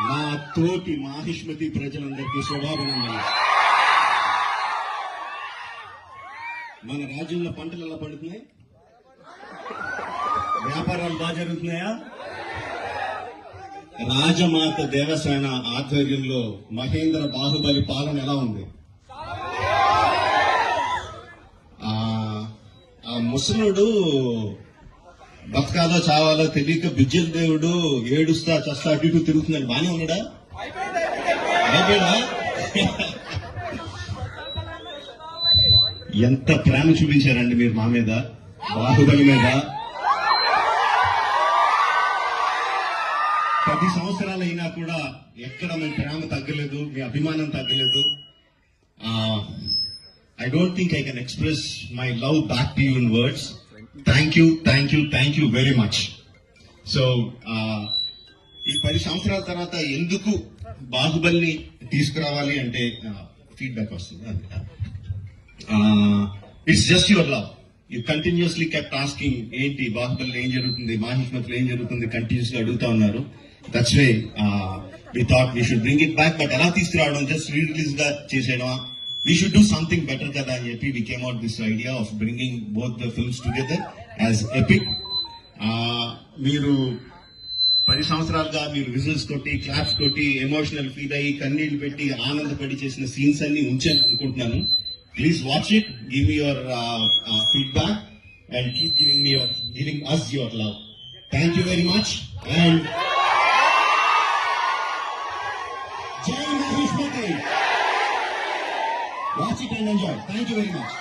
నా తోటి మాహిష్మతి ప్రజలందరికీ శుభాభినందనలు. మన రాజ్యంలో పంటలు ఎలా పండుతున్నాయి? వ్యాపారాలు బాగా జరుగుతున్నాయా? రాజమాత దేవసేన ఆధ్వర్యంలో మహేంద్ర బాహుబలి పాలన ఎలా ఉంది? ఆ ముసలుడు బతకాలో చావాలో తెలియక బిజ్జల దేవుడు ఏడుస్తా చస్తా అటు ఇటు తిరుగుతున్నాడు. బానే ఉన్నాడా? ఎంత ప్రేమ చూపించారండి మీరు మా మీద, బాహుబలి మీద. 10 సంవత్సరాలు అయినా కూడా ఎక్కడ మీ ప్రేమ తగ్గలేదు, మీ అభిమానం తగ్గలేదు. I don't think I can express my love back to you in words. Thank you very much. So, ఈ 10 సంవత్సరాల తర్వాత ఎందుకు బాహుబలిని తీసుకురావాలి అంటే ఫీడ్బ్యాక్ వస్తుంది. It's just your love. You continuously kept asking ఏంటి బాహుబలిలో ఏం జరుగుతుంది, మాహిష్మతిలో ఏం జరుగుతుంది, కంటిన్యూస్గా అడుగుతా ఉన్నారు. That's way we thought we should bring it back. But ఎలా తీసుకురావడం, జస్ట్ రిలీజ్ గా చేసేయడమా? We should do something better kada అని చెప్పి we came out this idea of bringing both the films together as epic. మీరు 10 సంవత్సరాలుగా మీరు whistles కొట్టి, claps కొట్టి, ఎమోషనల్ ఫీల్ అయ్యి, కన్నీళ్లు పెట్టి, ఆనందపడి చేసిన సీన్స్ అన్ని ఉంచాను అనుకుంటున్నాను. Please watch it, give me your feedback and keep giving us your love. Thank you very much and Jai Mahishmati. Watch it and enjoy. Thank you very much.